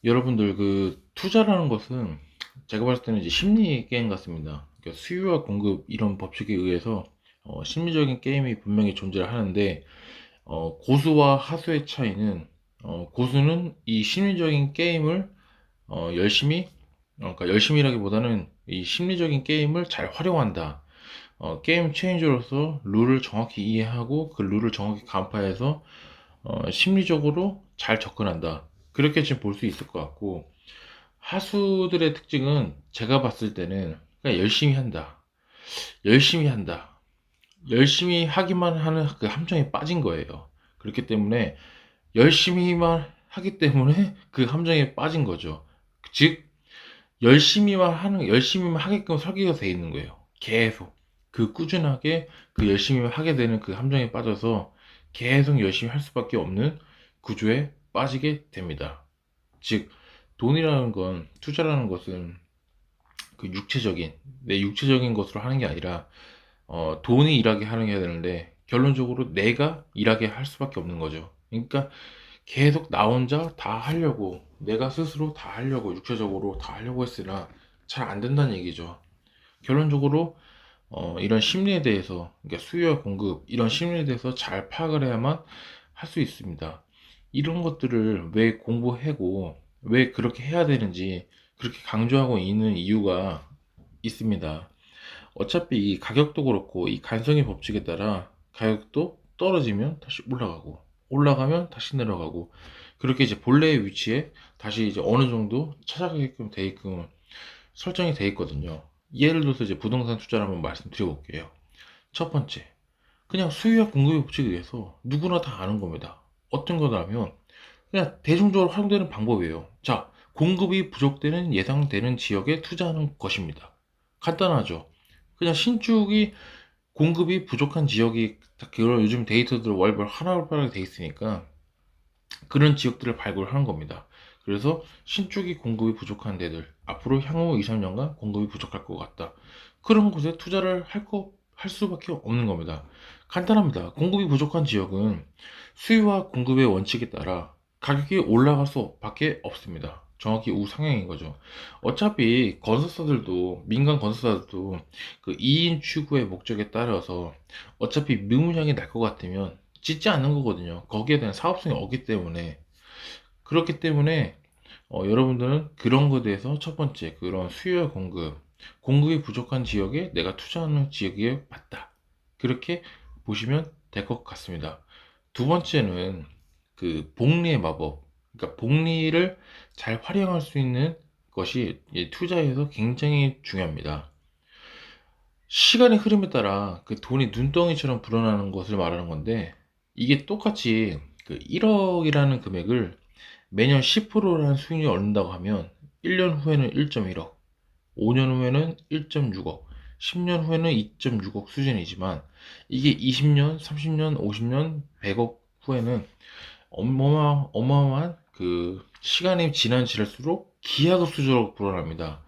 여러분들 투자라는 것은 제가 봤을 때는 이제 심리 게임 같습니다. 그러니까 수요와 공급 이런 법칙에 의해서 심리적인 게임이 분명히 존재를 하는데 고수와 하수의 차이는 고수는 이 심리적인 게임을 열심히 그러니까 열심히라기보다는 이 심리적인 게임을 잘 활용한다. 게임 체인저로서 룰을 정확히 이해하고 그 룰을 정확히 간파해서 심리적으로 잘 접근한다. 그렇게 지금 볼 수 있을 것 같고, 하수들의 특징은 제가 봤을 때는 그냥 열심히 한다. 열심히 한다. 열심히 하기만 하는 그 함정에 빠진 거예요. 그렇기 때문에 열심히만 하기 때문에 그 함정에 빠진 거죠. 즉, 열심히만 하게끔 설계가 돼 있는 거예요. 계속. 꾸준하게 열심히 하게 되는 그 함정에 빠져서 계속 열심히 할 수밖에 없는 구조에 빠지게 됩니다. 즉, 돈이라는 건, 투자라는 것은 내 육체적인 것으로 하는 게 아니라, 돈이 일하게 하는 게 해야 되는데, 결론적으로 내가 일하게 할 수밖에 없는 거죠. 그러니까 계속 나 혼자 다 하려고, 내가 스스로 다 하려고, 육체적으로 다 하려고 했으나 잘 안 된다는 얘기죠. 결론적으로 이런 심리에 대해서, 그러니까 수요와 공급, 이런 심리에 대해서 잘 파악을 해야만 할 수 있습니다. 이런 것들을 왜 공부하고, 왜 그렇게 해야 되는지 그렇게 강조하고 있는 이유가 있습니다. 어차피 이 가격도 그렇고, 이 간성의 법칙에 따라 가격도 떨어지면 다시 올라가고, 올라가면 다시 내려가고, 그렇게 이제 본래의 위치에 다시 이제 어느 정도 찾아가게끔 돼 있고 설정이 돼 있거든요. 예를 들어서 이제 부동산 투자를 한번 말씀드려 볼게요. 첫 번째, 그냥 수요와 공급의 법칙에 의해서 누구나 다 아는 겁니다. 어떤 거냐면 그냥 대중적으로 활용되는 방법이에요. 자, 공급이 부족되는 예상되는 지역에 투자하는 것입니다. 간단하죠. 그냥 신축이 공급이 부족한 지역이 그런 요즘 데이터들 월별 하나로 돼 있으니까 그런 지역들을 발굴하는 겁니다. 그래서 신축이 공급이 부족한 데들, 앞으로 향후 2, 3년간 공급이 부족할 것 같다. 그런 곳에 투자를 할 수밖에 없는 겁니다. 간단합니다. 공급이 부족한 지역은 수요와 공급의 원칙에 따라 가격이 올라갈 수밖에 없습니다. 정확히 우상향인 거죠. 어차피 민간 건설사들도 2인 추구의 목적에 따라서 어차피 미분양이 날 것 같으면 짓지 않는 거거든요. 거기에 대한 사업성이 없기 때문에. 그렇기 때문에 여러분들은 그런 것에 대해서 첫 번째, 그런 수요와 공급이 부족한 지역에 내가 투자하는 지역에 맞다. 그렇게 보시면 될 것 같습니다. 두 번째는 복리의 마법. 그러니까 복리를 잘 활용할 수 있는 것이 투자에서 굉장히 중요합니다. 시간의 흐름에 따라 돈이 눈덩이처럼 불어나는 것을 말하는 건데, 이게 똑같이 1억이라는 금액을 매년 10%라는 수익률을 얻는다고 하면 1년 후에는 1.1억, 5년 후에는 1.6억, 10년 후에는 2.6억 수준이지만, 이게 20년, 30년, 50년, 100억 후에는 어마어마한 시간이 지날수록 기하급 수준으로 불어납니다.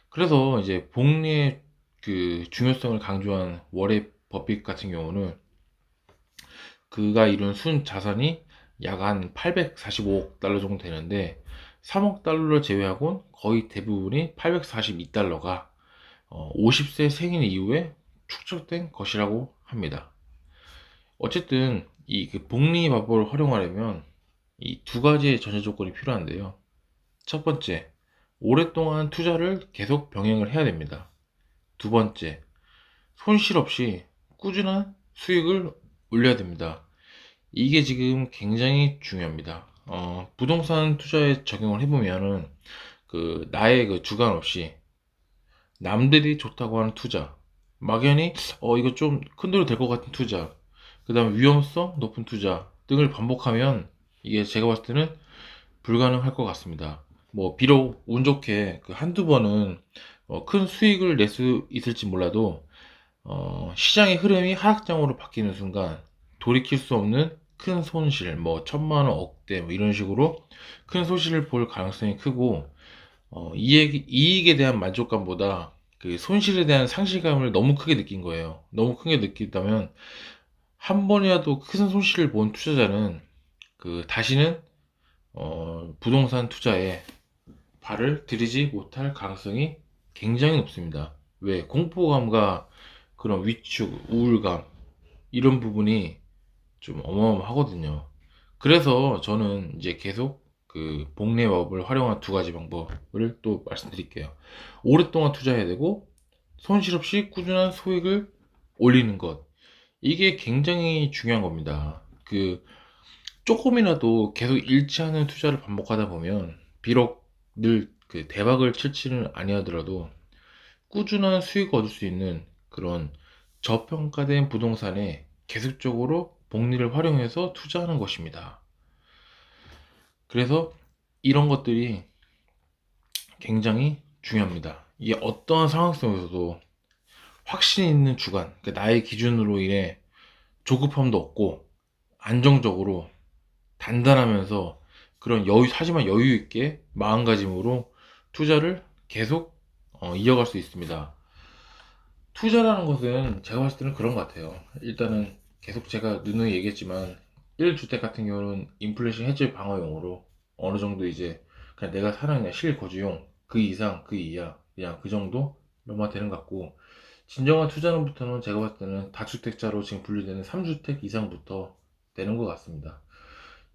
그래서 이제 복리의 중요성을 강조한 워렌 버핏 같은 경우는 그가 이룬 순 자산이 약 한 845억 달러 정도 되는데, 3억 달러를 제외하고는 거의 대부분이 842달러가 50세 생일 이후에 축적된 것이라고 합니다. 어쨌든 복리 마법을 활용하려면 이 두 가지의 전제 조건이 필요한데요. 첫 번째, 오랫동안 투자를 계속 병행을 해야 됩니다. 두 번째, 손실 없이 꾸준한 수익을 올려야 됩니다. 이게 지금 굉장히 중요합니다. 부동산 투자에 적용을 해보면은 나의 주관 없이 남들이 좋다고 하는 투자, 막연히 이거 좀 큰돈이 될 것 같은 투자, 그 다음에 위험성 높은 투자 등을 반복하면 이게 제가 봤을 때는 불가능할 것 같습니다. 뭐 비록 운 좋게 한두 번은 큰 수익을 낼 수 있을지 몰라도 시장의 흐름이 하락장으로 바뀌는 순간 돌이킬 수 없는 큰 손실, 뭐 천만 원, 억대 뭐 이런 식으로 큰 손실을 볼 가능성이 크고, 이익에 대한 만족감보다 손실에 대한 상실감을 너무 크게 느낀 거예요. 너무 크게 느낀다면 한 번이라도 큰 손실을 본 투자자는 다시는 부동산 투자에 발을 들이지 못할 가능성이 굉장히 높습니다. 왜? 공포감과 그런 위축, 우울감, 이런 부분이 좀 어마어마하거든요. 그래서 저는 이제 계속 그 복리 마법을 활용한 두 가지 방법을 또 말씀드릴게요. 오랫동안 투자해야 되고 손실 없이 꾸준한 소익을 올리는 것. 이게 굉장히 중요한 겁니다. 그 조금이라도 계속 잃지 않은 투자를 반복하다 보면 비록 늘 그 대박을 칠지는 아니하더라도 꾸준한 수익을 얻을 수 있는 그런 저평가된 부동산에 계속적으로 복리를 활용해서 투자하는 것입니다. 그래서 이런 것들이 굉장히 중요합니다. 이게 어떠한 상황 속에서도 확신 있는 주관, 그러니까 나의 기준으로 인해 조급함도 없고 안정적으로 단단하면서 그런 하지만 여유 있게 마음가짐으로 투자를 계속 이어갈 수 있습니다. 투자라는 것은 제가 봤을 때는 그런 것 같아요. 일단은 계속 제가 누누이 얘기했지만 1주택 같은 경우는 인플레이션 해지 방어용으로 어느 정도 이제 그냥 내가 사는 그냥 실거주용 그 이상 그 이하 그냥 그 정도만 되는 것 같고, 진정한 투자는부터는 제가 봤을 때는 다주택자로 지금 분류되는 3주택 이상부터 되는 것 같습니다.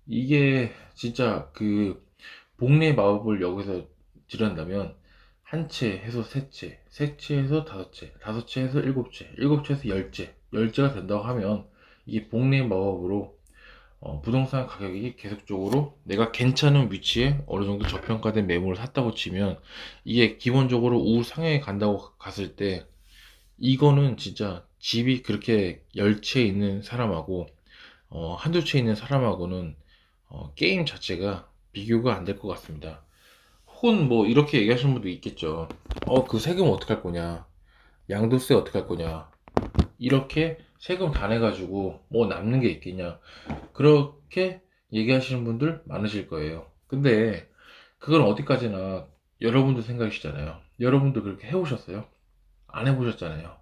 이게 진짜 그 복리의 마법을 여기서 지른다면 한 채 해서 세 채, 세 채 해서 다섯 채, 다섯 채 해서 일곱 채, 일곱 채 해서 열 채, 열 채가 된다고 하면 이게 복리의 마법으로 부동산 가격이 계속적으로 내가 괜찮은 위치에 어느 정도 저평가된 매물을 샀다고 치면 이게 기본적으로 우상향에 간다고 갔을 때 이거는 진짜 집이 그렇게 열 채 있는 사람하고 한두 채 있는 사람하고는 게임 자체가 비교가 안 될 것 같습니다. 혹은 뭐 이렇게 얘기하시는 분도 있겠죠. 그 세금 어떡할 거냐, 양도세 어떡할 거냐, 이렇게 세금 다 내가지고 뭐 남는 게 있겠냐, 그렇게 얘기하시는 분들 많으실 거예요. 근데 그건 어디까지나 여러분들 생각이시잖아요. 여러분도 그렇게 해오셨어요? 안 해보셨잖아요.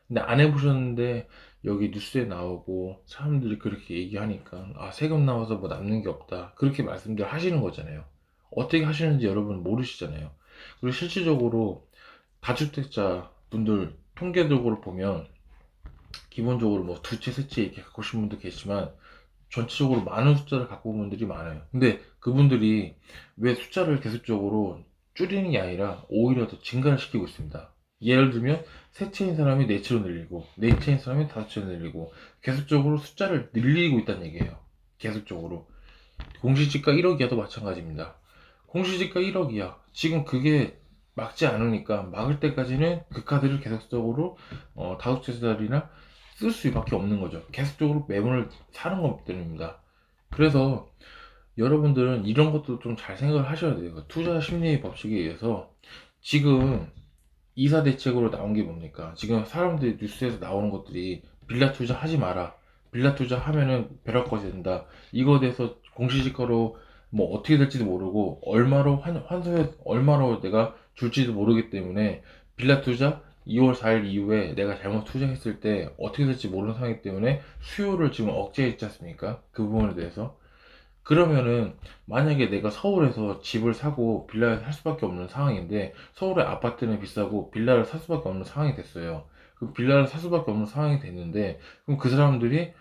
근데 안 해보셨는데 여기 뉴스에 나오고 사람들이 그렇게 얘기하니까 세금 나와서 뭐 남는 게 없다 그렇게 말씀들 하시는 거잖아요. 어떻게 하시는지 여러분 모르시잖아요. 그리고 실질적으로 다주택자 분들 통계적으로 보면 기본적으로 뭐 두 채, 세 채 이렇게 갖고 오신 분도 계시지만 전체적으로 많은 숫자를 갖고 온 분들이 많아요. 근데 그분들이 왜 숫자를 계속적으로 줄이는 게 아니라 오히려 더 증가를 시키고 있습니다. 예를 들면 세 채인 사람이 네 채로 늘리고 네 채인 사람이 다섯 채로 늘리고 계속적으로 숫자를 늘리고 있다는 얘기예요. 계속적으로 공시지가 1억이야도 마찬가지입니다. 공시지가 1억이야. 지금 그게 막지 않으니까 막을 때까지는 그 카드를 계속적으로 다섯 채짜리나 쓸 수밖에 없는 거죠. 계속적으로 매물을 사는 것 때문입니다. 그래서 여러분들은 이런 것도 좀 잘 생각을 하셔야 돼요. 투자 심리 법칙에 의해서 지금 이사 대책으로 나온 게 뭡니까? 지금 사람들이 뉴스에서 나오는 것들이 빌라 투자 하지 마라. 빌라 투자 하면은 벼락거지 된다. 이거에 대해서 공시지가로 뭐 어떻게 될지도 모르고 얼마로 환수해 얼마로 내가 줄지도 모르기 때문에 빌라 투자 2월 4일 이후에 내가 잘못 투자했을 때 어떻게 될지 모르는 상황이기 때문에 수요를 지금 억제했지 않습니까? 그 부분에 대해서. 그러면은 만약에 내가 서울에서 집을 사고 빌라를 살 수밖에 없는 상황인데 서울의 아파트는 비싸고 빌라를 살 수밖에 없는 상황이 됐어요. 그 빌라를 살 수밖에 없는 상황이 됐는데 그럼 그 사람들이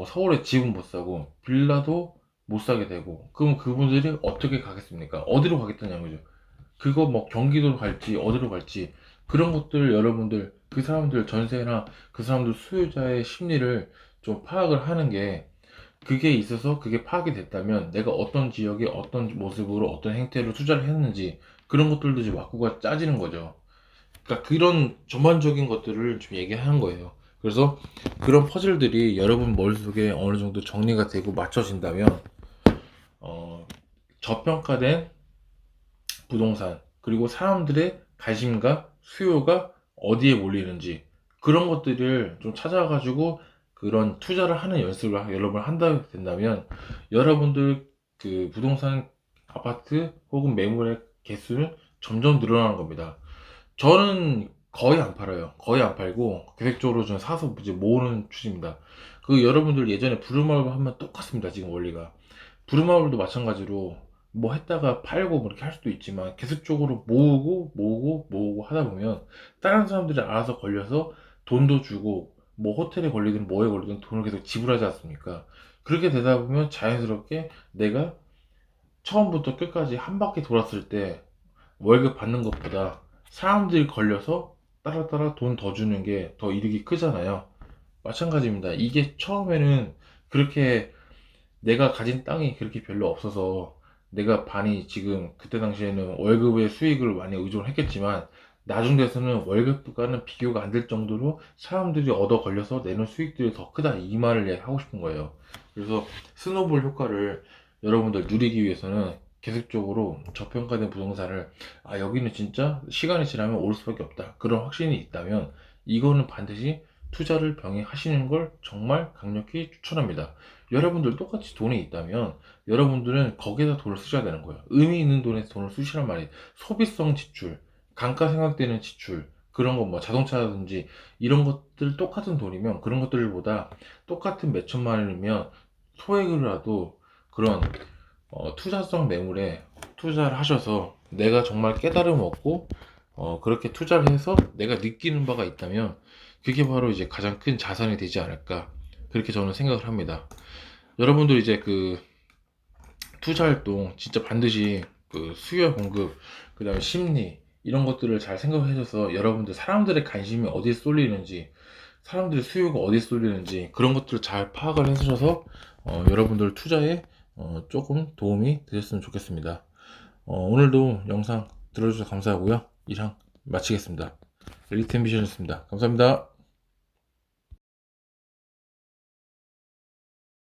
서울에 집은 못 사고 빌라도 못 사게 되고 그럼 그분들이 어떻게 가겠습니까? 어디로 가겠다는 거죠. 그거 뭐 경기도로 갈지 어디로 갈지 그런 것들 여러분들 그 사람들 전세나 그 사람들 수요자의 심리를 좀 파악을 하는 게, 그게 있어서 그게 파악이 됐다면 내가 어떤 지역에 어떤 모습으로 어떤 행태로 투자를 했는지 그런 것들도 이제 왁구가 짜지는 거죠. 그러니까 그런 전반적인 것들을 좀 얘기하는 거예요. 그래서 그런 퍼즐들이 여러분 머릿속에 어느 정도 정리가 되고 맞춰진다면 어, 저평가된 부동산 그리고 사람들의 관심과 수요가 어디에 몰리는지 그런 것들을 좀 찾아가지고 그런 투자를 하는 연습을 여러분 한다 된다면 여러분들 그 부동산 아파트 혹은 매물의 개수는 점점 늘어나는 겁니다. 저는 거의 안 팔아요. 거의 안 팔고 계획적으로 좀 사서 이제 모으는 추세입니다. 그 여러분들 예전에 부루마블 하면 똑같습니다. 지금 원리가 부루마블도 마찬가지로 뭐 했다가 팔고 뭐 이렇게 할 수도 있지만 계속적으로 모으고 하다 보면 다른 사람들이 알아서 걸려서 돈도 주고 뭐 호텔에 걸리든 뭐에 걸리든 돈을 계속 지불하지 않습니까? 그렇게 되다 보면 자연스럽게 내가 처음부터 끝까지 한 바퀴 돌았을 때 월급 받는 것보다 사람들이 걸려서 따라 돈 더 주는 게 더 이득이 크잖아요. 마찬가지입니다. 이게 처음에는 그렇게 내가 가진 땅이 그렇게 별로 없어서 내가 반이 지금 그때 당시에는 월급의 수익을 많이 의존을 했겠지만 나중 돼서는 월급과는 비교가 안 될 정도로 사람들이 얻어 걸려서 내는 수익들이 더 크다, 이 말을 하고 싶은 거예요. 그래서 스노볼 효과를 여러분들 누리기 위해서는 계속적으로 저평가된 부동산을, 아 여기는 진짜 시간이 지나면 오를 수밖에 없다, 그런 확신이 있다면 이거는 반드시 투자를 병행하시는 걸 정말 강력히 추천합니다. 여러분들 똑같이 돈이 있다면 여러분들은 거기에다 돈을 쓰셔야 되는 거예요. 의미 있는 돈에 돈을 쓰시란 말이에요. 소비성 지출, 감가 생각되는 지출, 그런 거 뭐 자동차라든지 이런 것들 똑같은 돈이면 그런 것들보다 똑같은 몇 천만 원이면 소액으로라도 그런 투자성 매물에 투자를 하셔서 내가 정말 깨달음 얻고 그렇게 투자를 해서 내가 느끼는 바가 있다면 그게 바로 이제 가장 큰 자산이 되지 않을까, 그렇게 저는 생각을 합니다. 여러분들 이제 그 투자 활동 진짜 반드시 그 수요 공급, 그 다음에 심리, 이런 것들을 잘 생각해 줘서 여러분들 사람들의 관심이 어디에 쏠리는지, 사람들의 수요가 어디에 쏠리는지 그런 것들을 잘 파악을 해 주셔서 여러분들 투자에 조금 도움이 되셨으면 좋겠습니다. 오늘도 영상 들어주셔서 감사하고요. 이상 마치겠습니다. 엘리트 앰비션이었습니다. 감사합니다.